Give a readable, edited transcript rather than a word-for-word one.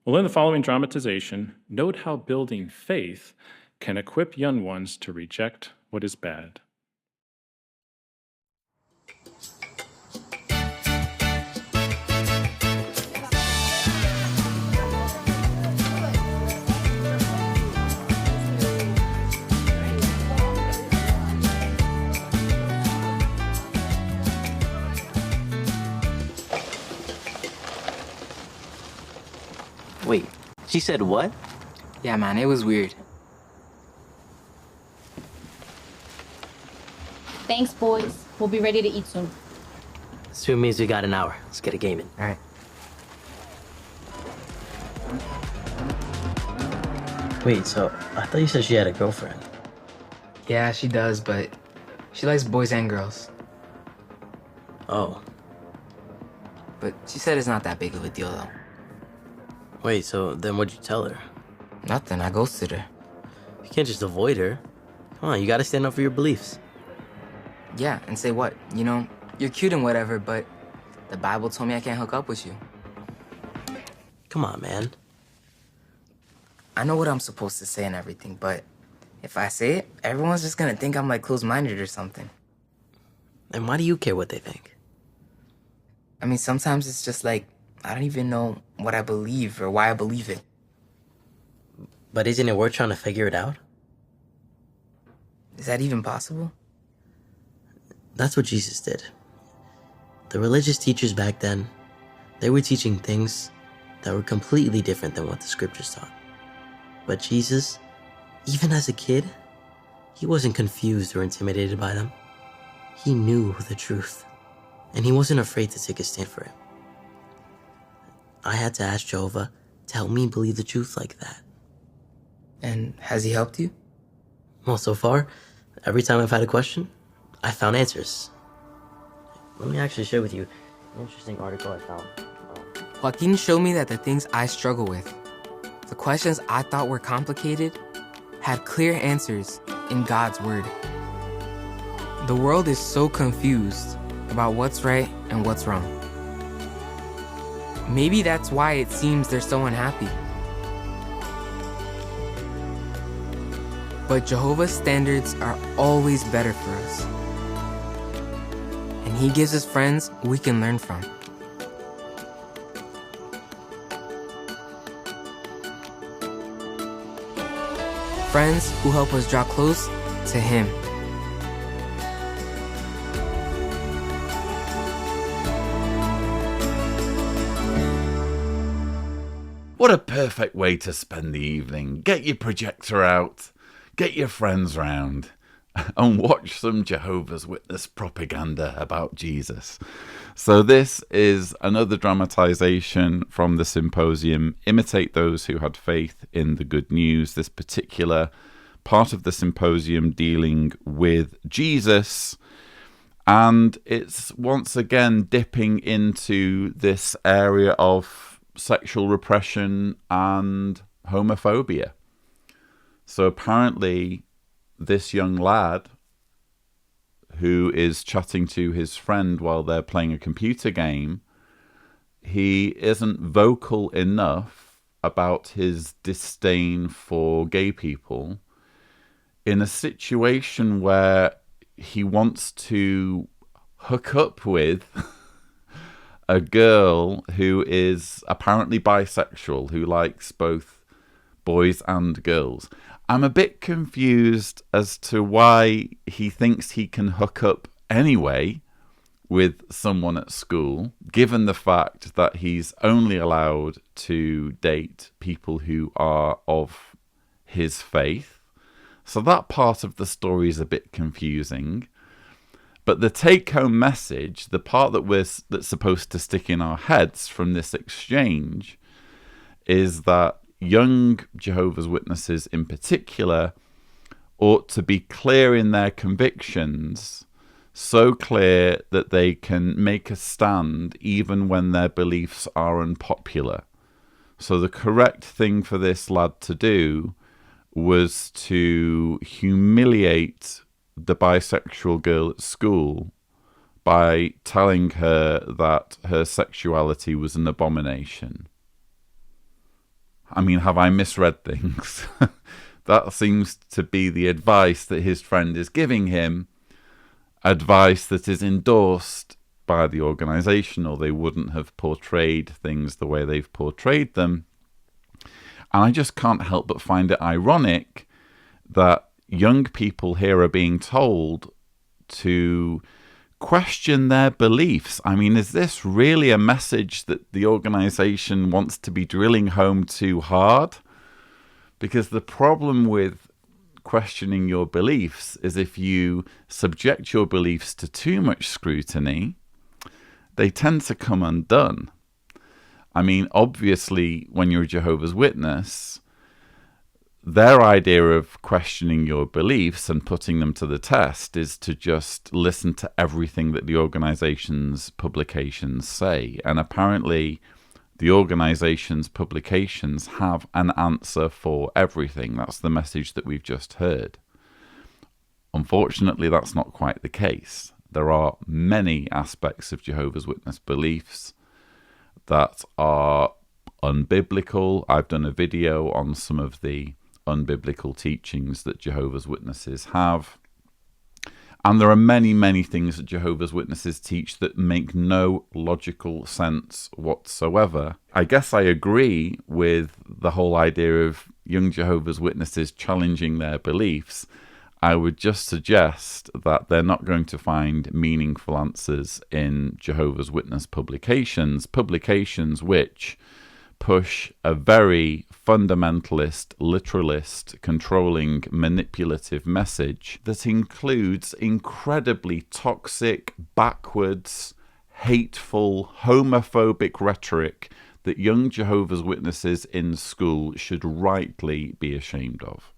Well, in the following dramatization, note how building faith can equip young ones to reject what is bad. Wait, she said what? Yeah, man, it was weird. Thanks, boys. We'll be ready to eat soon. Soon means we got an hour. Let's get a game in. All right. Wait, so I thought you said she had a girlfriend. Yeah, she does, but she likes boys and girls. Oh. But she said it's not that big of a deal, though. Wait, so then what'd you tell her? Nothing, I ghosted her. You can't just avoid her. Come on, you gotta stand up for your beliefs. Yeah, and say what? You know, you're cute and whatever, but the Bible told me I can't hook up with you. Come on, man. I know what I'm supposed to say and everything, but if I say it, everyone's just gonna think I'm like closed-minded or something. And why do you care what they think? I mean, sometimes it's just like, I don't even know what I believe or why I believe it. But isn't it worth trying to figure it out? Is that even possible? That's what Jesus did. The religious teachers back then, they were teaching things that were completely different than what the scriptures taught. But Jesus, even as a kid, he wasn't confused or intimidated by them. He knew the truth, and he wasn't afraid to take a stand for it. I had to ask Jehovah to help me believe the truth like that. And has he helped you? Well, so far, every time I've had a question, I found answers. Let me actually share with you an interesting article I found. Joaquin showed me that the things I struggle with, the questions I thought were complicated, had clear answers in God's Word. The world is so confused about what's right and what's wrong. Maybe that's why it seems they're so unhappy. But Jehovah's standards are always better for us. And he gives us friends we can learn from. Friends who help us draw close to him. What a perfect way to spend the evening. Get your projector out, get your friends round, and watch some Jehovah's Witness propaganda about Jesus. So this is another dramatization from the symposium, Imitate Those Who Had Faith in the Good News. This particular part of the symposium dealing with Jesus, and it's once again dipping into this area of sexual repression and homophobia. So apparently this young lad who is chatting to his friend while they're playing a computer game, he isn't vocal enough about his disdain for gay people in a situation where he wants to hook up with a girl who is apparently bisexual, who likes both boys and girls. I'm a bit confused as to why he thinks he can hook up anyway with someone at school, given the fact that he's only allowed to date people who are of his faith. So that part of the story is a bit confusing. But the take-home message, the part that's supposed to stick in our heads from this exchange, is that young Jehovah's Witnesses in particular ought to be clear in their convictions, so clear that they can make a stand even when their beliefs are unpopular. So the correct thing for this lad to do was to humiliate the bisexual girl at school by telling her that her sexuality was an abomination. I mean, have I misread things? That seems to be the advice that his friend is giving him, advice that is endorsed by the organisation, or they wouldn't have portrayed things the way they've portrayed them. And I just can't help but find it ironic that young people here are being told to question their beliefs. I mean, is this really a message that the organisation wants to be drilling home too hard? Because the problem with questioning your beliefs is if you subject your beliefs to too much scrutiny, they tend to come undone. I mean, obviously, when you're a Jehovah's Witness, their idea of questioning your beliefs and putting them to the test is to just listen to everything that the organization's publications say. And apparently, the organization's publications have an answer for everything. That's the message that we've just heard. Unfortunately, that's not quite the case. There are many aspects of Jehovah's Witness beliefs that are unbiblical. I've done a video on some of the unbiblical teachings that Jehovah's Witnesses have. And there are many, many things that Jehovah's Witnesses teach that make no logical sense whatsoever. I guess I agree with the whole idea of young Jehovah's Witnesses challenging their beliefs. I would just suggest that they're not going to find meaningful answers in Jehovah's Witness publications which push a very fundamentalist, literalist, controlling, manipulative message that includes incredibly toxic, backwards, hateful, homophobic rhetoric that young Jehovah's Witnesses in school should rightly be ashamed of.